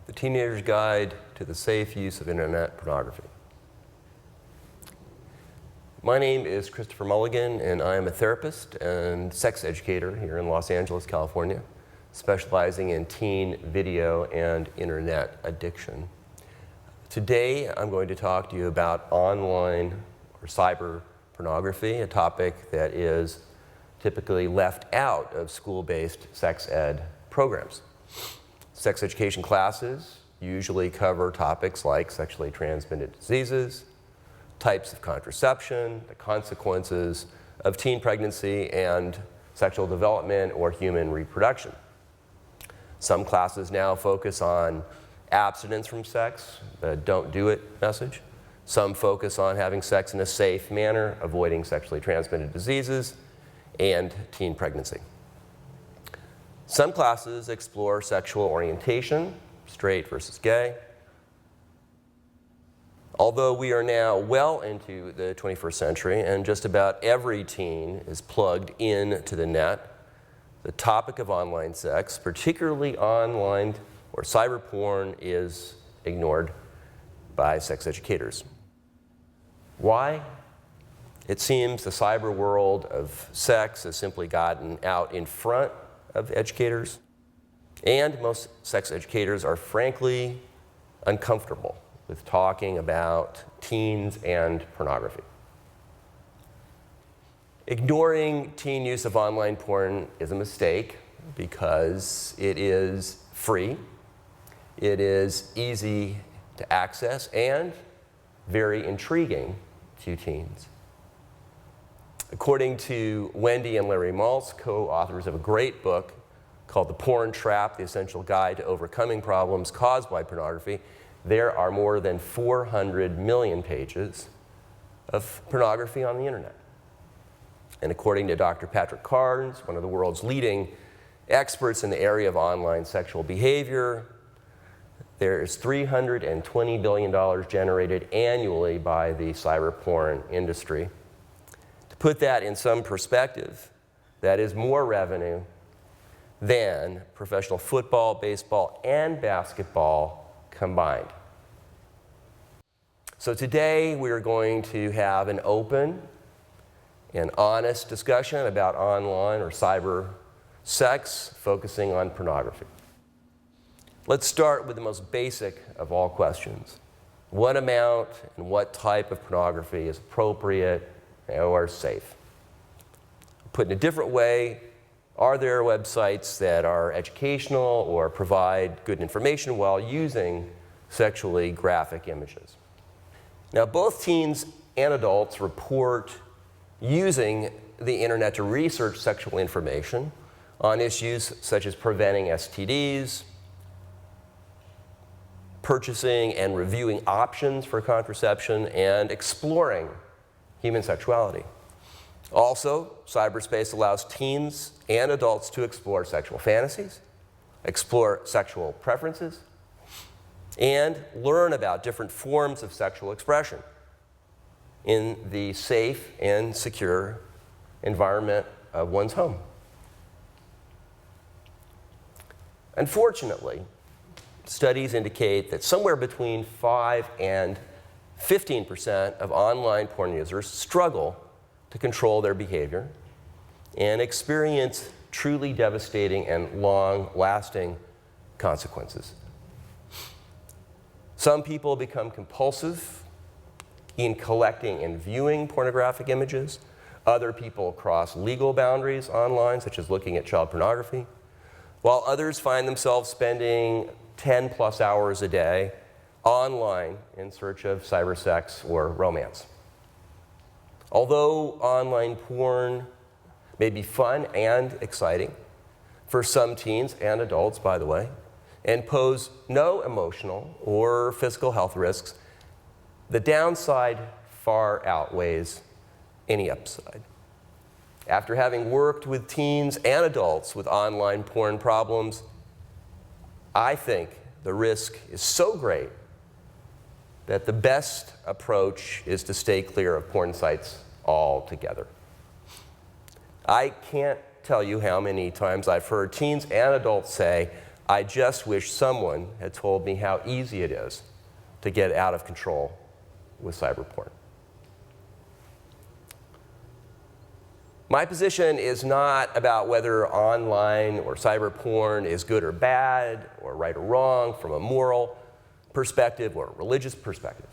The Teenager's Guide to the Safe Use of Internet Pornography. My name is Christopher Mulligan, and I am a therapist and sex educator here in Los Angeles, California, specializing in teen video and internet addiction. Today, I'm going to talk to you about online or cyber pornography, a topic that is typically left out of school-based sex ed programs. Sex education classes usually cover topics like sexually transmitted diseases, types of contraception, the consequences of teen pregnancy and sexual development or human reproduction. Some classes now focus on abstinence from sex, the don't do it message. Some focus on having sex in a safe manner, avoiding sexually transmitted diseases, and teen pregnancy. Some classes explore sexual orientation, straight versus gay. Although we are now well into the 21st century and just about every teen is plugged into the net, the topic of online sex, particularly online or cyber porn, is ignored by sex educators. Why? It seems the cyber world of sex has simply gotten out in front of educators, and most sex educators are frankly uncomfortable with talking about teens and pornography. Ignoring teen use of online porn is a mistake because it is free, it is easy to access, and very intriguing to teens. According to Wendy and Larry Maltz, co-authors of a great book called The Porn Trap: The Essential Guide to Overcoming Problems Caused by Pornography, there are more than 400 million pages of pornography on the internet. And according to Dr. Patrick Carnes, one of the world's leading experts in the area of online sexual behavior, there is $320 billion generated annually by the cyber porn industry. To put that in some perspective, that is more revenue than professional football, baseball, and basketball combined. So today we are going to have an open and honest discussion about online or cyber sex, focusing on pornography. Let's start with the most basic of all questions. What amount and what type of pornography is appropriate or safe? Put in a different way, are there websites that are educational or provide good information while using sexually graphic images? Now, both teens and adults report using the internet to research sexual information on issues such as preventing STDs, purchasing and reviewing options for contraception, and exploring human sexuality. Also, cyberspace allows teens and adults to explore sexual fantasies, explore sexual preferences, and learn about different forms of sexual expression in the safe and secure environment of one's home. Unfortunately, studies indicate that somewhere between 5 and 15% of online porn users struggle to control their behavior and experience truly devastating and long-lasting consequences. Some people become compulsive in collecting and viewing pornographic images. Other people cross legal boundaries online, such as looking at child pornography, while others find themselves spending 10+ hours a day online in search of cybersex or romance. Although online porn may be fun and exciting for some teens and adults, by the way, and pose no emotional or physical health risks, the downside far outweighs any upside. After having worked with teens and adults with online porn problems, I think the risk is so great that the best approach is to stay clear of porn sites altogether. I can't tell you how many times I've heard teens and adults say, I just wish someone had told me how easy it is to get out of control with cyber porn. My position is not about whether online or cyber porn is good or bad, or right or wrong from a moral perspective or a religious perspective.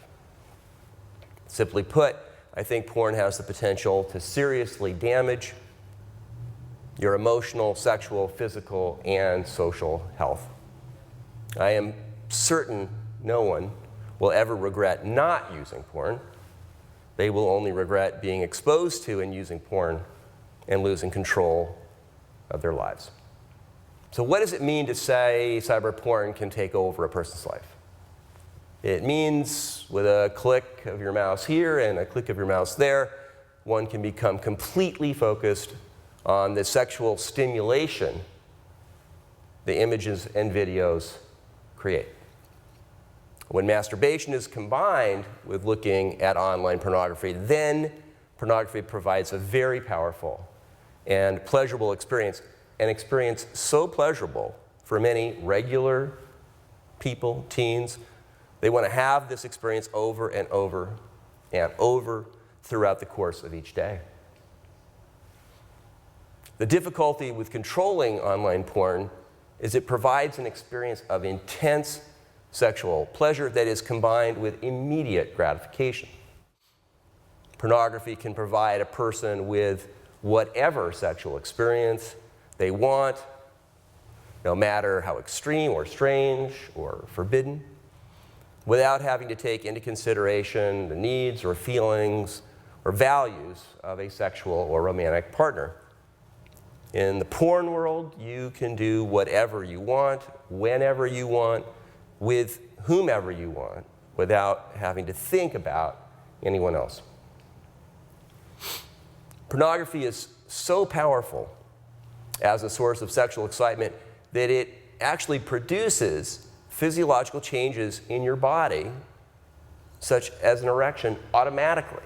Simply put, I think porn has the potential to seriously damage your emotional, sexual, physical, and social health. I am certain no one will ever regret not using porn. They will only regret being exposed to and using porn and losing control of their lives. So what does it mean to say cyber porn can take over a person's life? It means with a click of your mouse here and a click of your mouse there, one can become completely focused on the sexual stimulation the images and videos create. When masturbation is combined with looking at online pornography, then pornography provides a very powerful and pleasurable experience, an experience so pleasurable for many regular people, teens. They want to have this experience over and over and over throughout the course of each day. The difficulty with controlling online porn is it provides an experience of intense sexual pleasure that is combined with immediate gratification. Pornography can provide a person with whatever sexual experience they want, no matter how extreme or strange or forbidden, without having to take into consideration the needs or feelings or values of a sexual or romantic partner. In the porn world, you can do whatever you want, whenever you want, with whomever you want, without having to think about anyone else. Pornography is so powerful as a source of sexual excitement that it actually produces physiological changes in your body, such as an erection, automatically.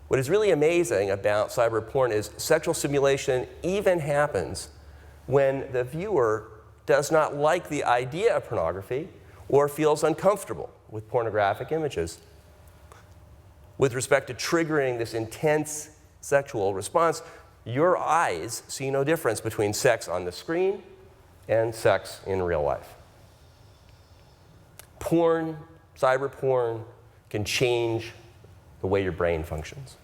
What is really amazing about cyber porn is sexual stimulation even happens when the viewer does not like the idea of pornography or feels uncomfortable with pornographic images. With respect to triggering this intense sexual response, your eyes see no difference between sex on the screen and sex in real life. Porn, cyber porn, can change the way your brain functions.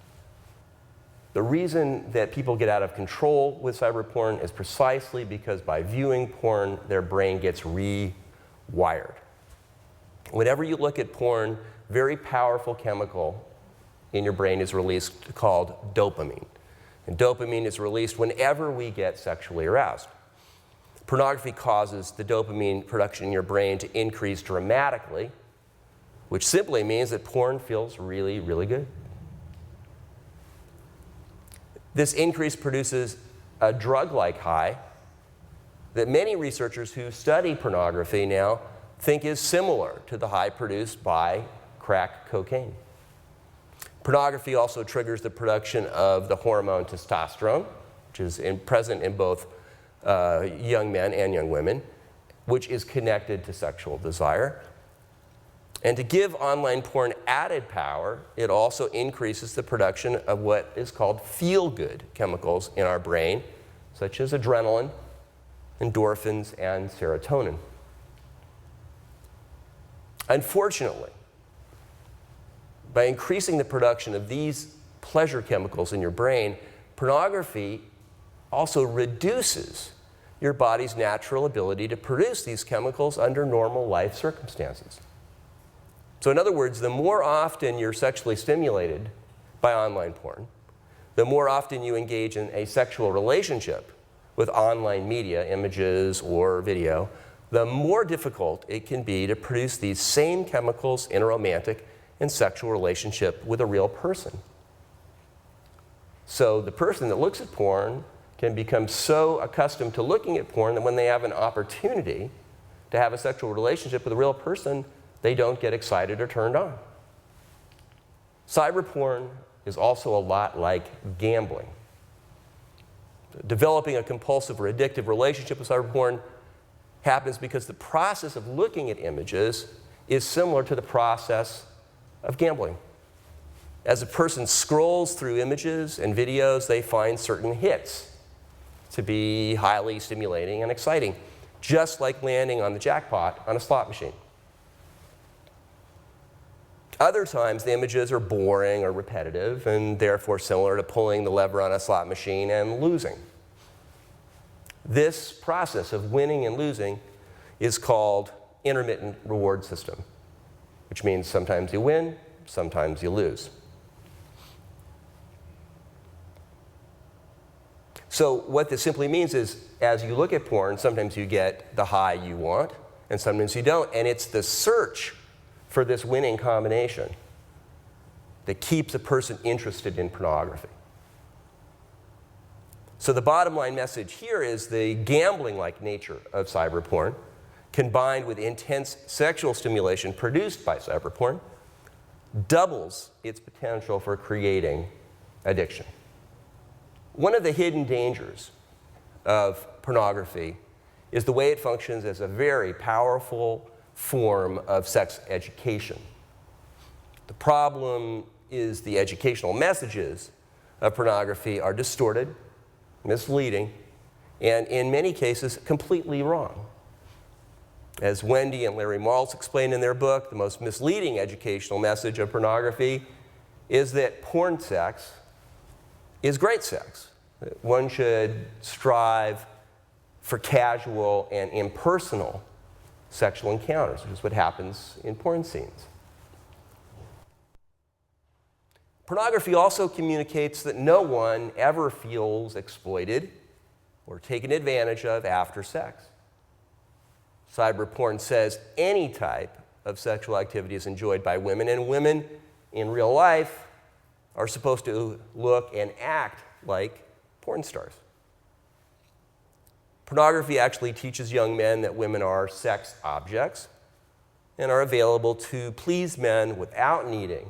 The reason that people get out of control with cyber porn is precisely because by viewing porn, their brain gets rewired. Whenever you look at porn, very powerful chemical in your brain is released called dopamine. And dopamine is released whenever we get sexually aroused. Pornography causes the dopamine production in your brain to increase dramatically, which simply means that porn feels really, really good. This increase produces a drug-like high that many researchers who study pornography now think is similar to the high produced by crack cocaine. Pornography also triggers the production of the hormone testosterone, which is present in both young men and young women, which is connected to sexual desire. And to give online porn added power, it also increases the production of what is called feel-good chemicals in our brain, such as adrenaline, endorphins, and serotonin. Unfortunately, by increasing the production of these pleasure chemicals in your brain, pornography also reduces your body's natural ability to produce these chemicals under normal life circumstances. So in other words, the more often you're sexually stimulated by online porn, the more often you engage in a sexual relationship with online media, images or video, the more difficult it can be to produce these same chemicals in a romantic and sexual relationship with a real person. So the person that looks at porn can become so accustomed to looking at porn that when they have an opportunity to have a sexual relationship with a real person, they don't get excited or turned on. Cyber porn is also a lot like gambling. Developing a compulsive or addictive relationship with cyberporn happens because the process of looking at images is similar to the process of gambling. As a person scrolls through images and videos, they find certain hits to be highly stimulating and exciting, just like landing on the jackpot on a slot machine. Other times, the images are boring or repetitive, and therefore similar to pulling the lever on a slot machine and losing. This process of winning and losing is called intermittent reward system, which means sometimes you win, sometimes you lose. So what this simply means is, as you look at porn, sometimes you get the high you want, and sometimes you don't. And it's the search for this winning combination that keeps a person interested in pornography. So the bottom line message here is the gambling-like nature of cyberporn, combined with intense sexual stimulation produced by cyberporn, doubles its potential for creating addiction. One of the hidden dangers of pornography is the way it functions as a very powerful form of sex education. The problem is the educational messages of pornography are distorted, misleading, and in many cases, completely wrong. As Wendy and Larry Maltz explained in their book, the most misleading educational message of pornography is that porn sex is great sex. One should strive for casual and impersonal sexual encounters, which is what happens in porn scenes. Pornography also communicates that no one ever feels exploited or taken advantage of after sex. Cyberporn says any type of sexual activity is enjoyed by women, and women in real life are supposed to look and act like porn stars. Pornography actually teaches young men that women are sex objects and are available to please men without needing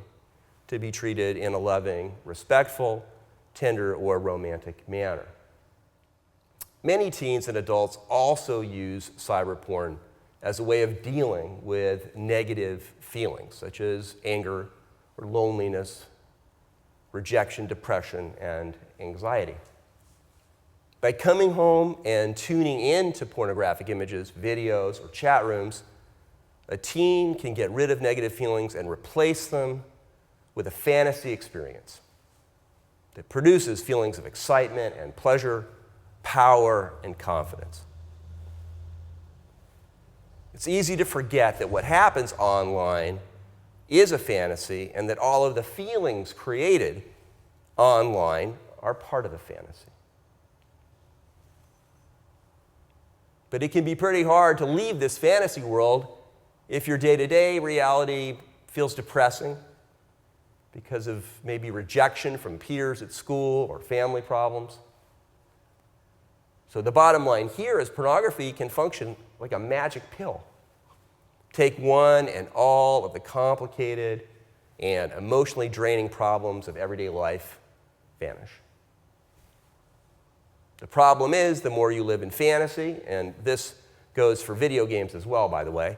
to be treated in a loving, respectful, tender, or romantic manner. Many teens and adults also use cyberporn as a way of dealing with negative feelings, such as anger or loneliness, rejection, depression, and anxiety. By coming home and tuning into pornographic images, videos, or chat rooms, a teen can get rid of negative feelings and replace them with a fantasy experience that produces feelings of excitement and pleasure, power, and confidence. It's easy to forget that what happens online is a fantasy and that all of the feelings created online are part of the fantasy. But it can be pretty hard to leave this fantasy world if your day-to-day reality feels depressing because of maybe rejection from peers at school or family problems. So the bottom line here is pornography can function like a magic pill. Take one and all of the complicated and emotionally draining problems of everyday life vanish. The problem is, the more you live in fantasy, and this goes for video games as well, by the way,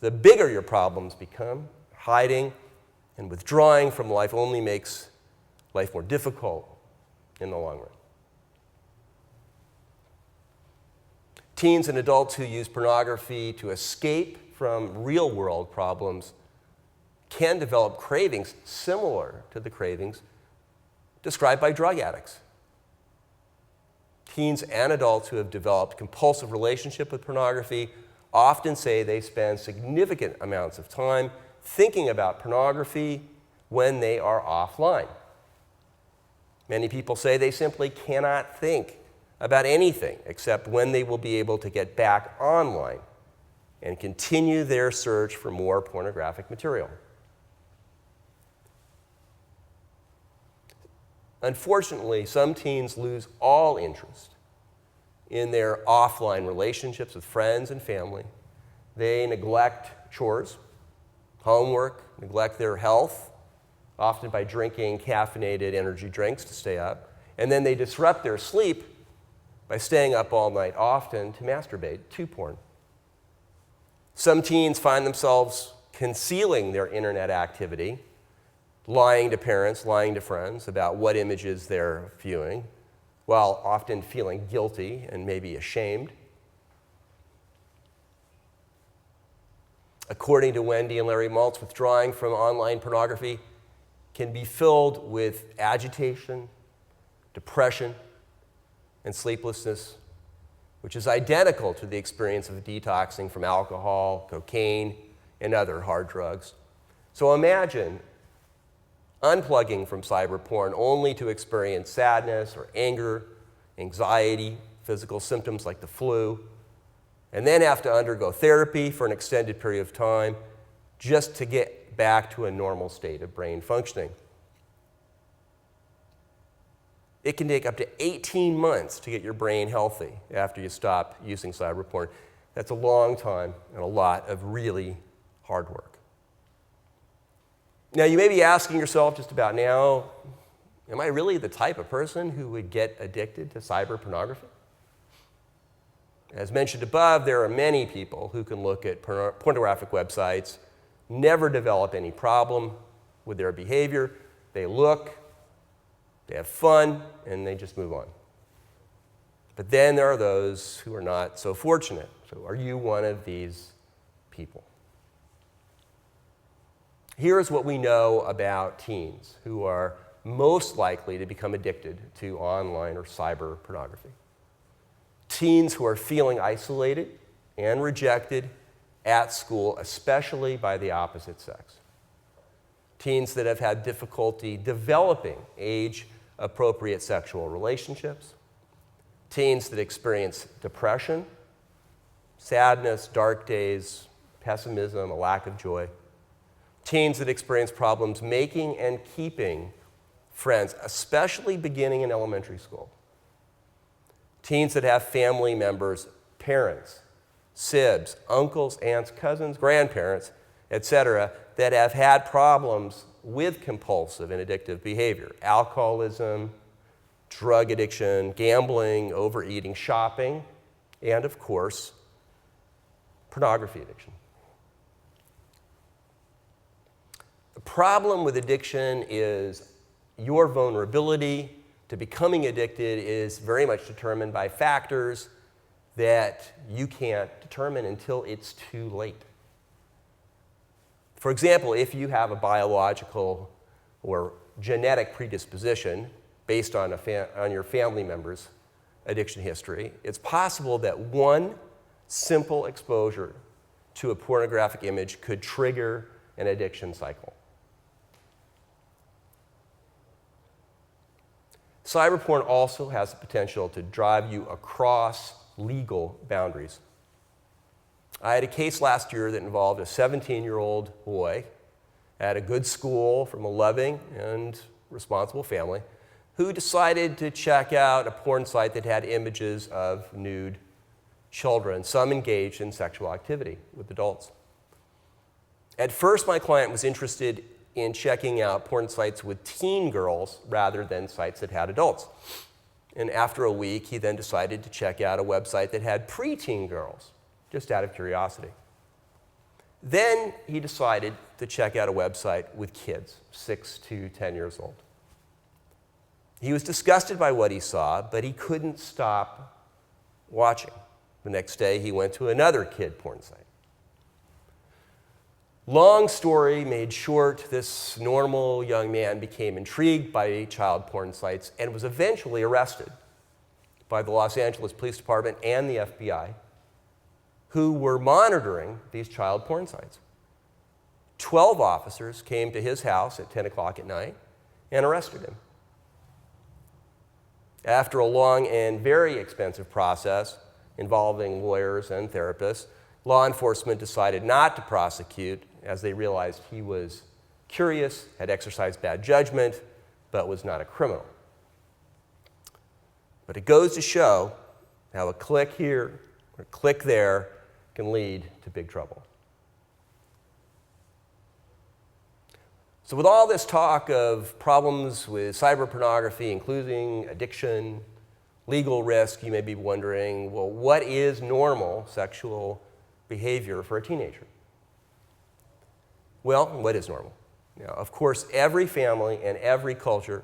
the bigger your problems become. Hiding and withdrawing from life only makes life more difficult in the long run. Teens and adults who use pornography to escape from real-world problems can develop cravings similar to the cravings described by drug addicts. Teens and adults who have developed compulsive relationship with pornography often say they spend significant amounts of time thinking about pornography when they are offline. Many people say they simply cannot think about anything except when they will be able to get back online and continue their search for more pornographic material. Unfortunately, some teens lose all interest in their offline relationships with friends and family. They neglect chores, homework, neglect their health, often by drinking caffeinated energy drinks to stay up, and then they disrupt their sleep by staying up all night, often to masturbate to porn. Some teens find themselves concealing their internet activity, lying to parents, lying to friends about what images they're viewing, while often feeling guilty and maybe ashamed. According to Wendy and Larry Maltz, withdrawing from online pornography can be filled with agitation, depression, and sleeplessness, which is identical to the experience of detoxing from alcohol, cocaine, and other hard drugs. So imagine unplugging from cyber porn only to experience sadness or anger, anxiety, physical symptoms like the flu, and then have to undergo therapy for an extended period of time just to get back to a normal state of brain functioning. It can take up to 18 months to get your brain healthy after you stop using cyber porn. That's a long time and a lot of really hard work. Now, you may be asking yourself just about now, am I really the type of person who would get addicted to cyber pornography? As mentioned above, there are many people who can look at pornographic websites, never develop any problem with their behavior. They look, they have fun, and they just move on. But then there are those who are not so fortunate. So are you one of these people? Here's what we know about teens who are most likely to become addicted to online or cyber pornography. Teens who are feeling isolated and rejected at school, especially by the opposite sex. Teens that have had difficulty developing age-appropriate sexual relationships. Teens that experience depression, sadness, dark days, pessimism, a lack of joy. Teens that experience problems making and keeping friends, especially beginning in elementary school. Teens that have family members, parents, sibs, uncles, aunts, cousins, grandparents, etc., that have had problems with compulsive and addictive behavior, alcoholism, drug addiction, gambling, overeating, shopping, and of course, pornography addiction. The problem with addiction is your vulnerability to becoming addicted is very much determined by factors that you can't determine until it's too late. For example, if you have a biological or genetic predisposition based on your family member's addiction history, it's possible that one simple exposure to a pornographic image could trigger an addiction cycle. Cyber porn also has the potential to drive you across legal boundaries. I had a case last year that involved a 17-year-old boy at a good school from a loving and responsible family who decided to check out a porn site that had images of nude children, some engaged in sexual activity with adults. At first, my client was interested in checking out porn sites with teen girls rather than sites that had adults. And after a week, he then decided to check out a website that had preteen girls, just out of curiosity. Then he decided to check out a website with kids, 6 to 10 years old. He was disgusted by what he saw, but he couldn't stop watching. The next day, he went to another kid porn site. Long story made short, this normal young man became intrigued by child porn sites and was eventually arrested by the Los Angeles Police Department and the FBI, who were monitoring these child porn sites. 12 officers came to his house at 10 o'clock at night and arrested him. After a long and very expensive process involving lawyers and therapists, law enforcement decided not to prosecute as they realized he was curious, had exercised bad judgment, but was not a criminal. But it goes to show how a click here or a click there can lead to big trouble. So with all this talk of problems with cyber pornography, including addiction, legal risk, you may be wondering, well, what is normal sexual behavior for a teenager? Well, what is normal? Now, of course, every family and every culture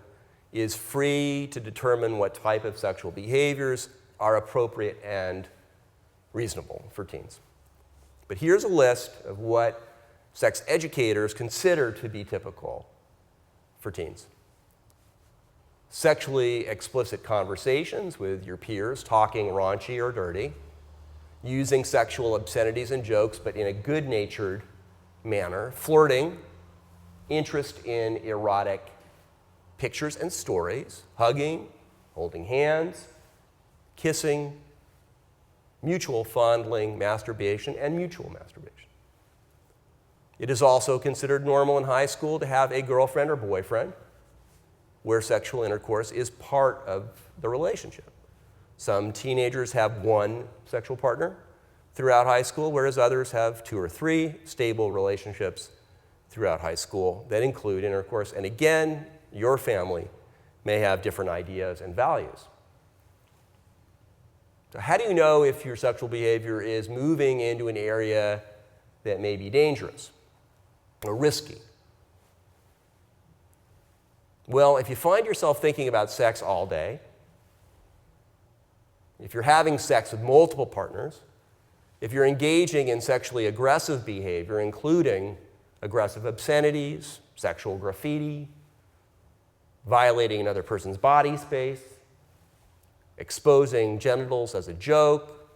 is free to determine what type of sexual behaviors are appropriate and reasonable for teens. But here's a list of what sex educators consider to be typical for teens. Sexually explicit conversations with your peers, talking raunchy or dirty, using sexual obscenities and jokes, but in a good-natured manner, flirting, interest in erotic pictures and stories, hugging, holding hands, kissing, mutual fondling, masturbation, and mutual masturbation. It is also considered normal in high school to have a girlfriend or boyfriend where sexual intercourse is part of the relationship. Some teenagers have one sexual partner throughout high school, whereas others have 2 or 3 stable relationships throughout high school that include intercourse. And again, your family may have different ideas and values. So how do you know if your sexual behavior is moving into an area that may be dangerous or risky? Well, if you find yourself thinking about sex all day, if you're having sex with multiple partners, if you're engaging in sexually aggressive behavior, including aggressive obscenities, sexual graffiti, violating another person's body space, exposing genitals as a joke,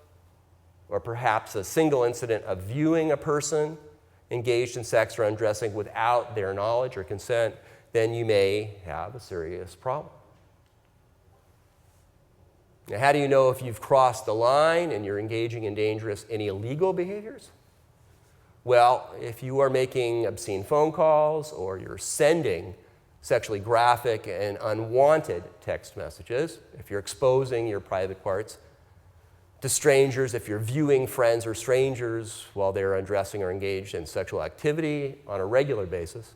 or perhaps a single incident of viewing a person engaged in sex or undressing without their knowledge or consent, then you may have a serious problem. Now, how do you know if you've crossed the line and you're engaging in dangerous and illegal behaviors? Well, if you are making obscene phone calls or you're sending sexually graphic and unwanted text messages, if you're exposing your private parts to strangers, if you're viewing friends or strangers while they're undressing or engaged in sexual activity on a regular basis,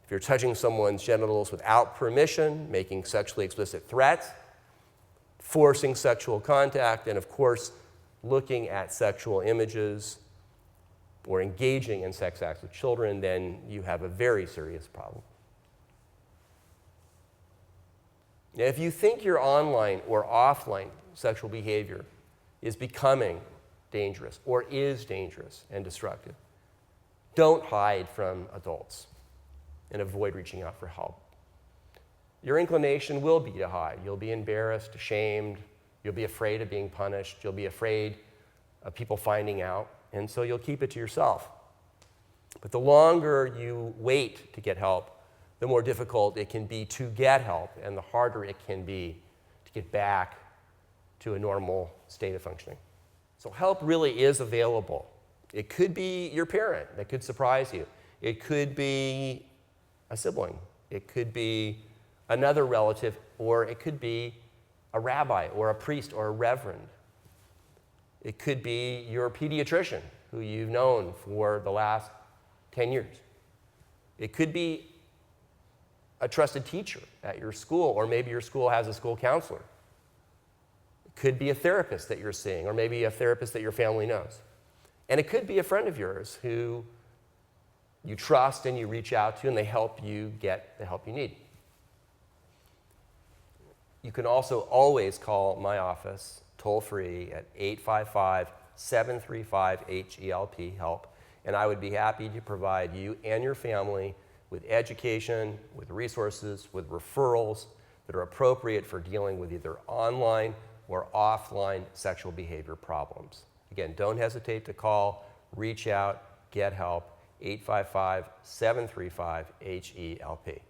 if you're touching someone's genitals without permission, making sexually explicit threats, forcing sexual contact, and of course, looking at sexual images or engaging in sex acts with children, then you have a very serious problem. Now, if you think your online or offline sexual behavior is becoming dangerous or is dangerous and destructive, don't hide from adults and avoid reaching out for help. Your inclination will be to hide. You'll be embarrassed, ashamed. You'll be afraid of being punished. You'll be afraid of people finding out, and so you'll keep it to yourself. But the longer you wait to get help, the more difficult it can be to get help, and the harder it can be to get back to a normal state of functioning. So help really is available. It could be your parent that could surprise you. It could be a sibling. It could be another relative, or it could be a rabbi or a priest or a reverend. It could be your pediatrician who you've known for the last 10 years. It could be a trusted teacher at your school, or maybe your school has a school counselor. It could be a therapist that you're seeing, or maybe a therapist that your family knows. And it could be a friend of yours who you trust and you reach out to, and they help you get the help you need. You can also always call my office toll-free at 855-735-HELP, HELP, and I would be happy to provide you and your family with education, with resources, with referrals that are appropriate for dealing with either online or offline sexual behavior problems. Again, don't hesitate to call, reach out, get help, 855-735-HELP.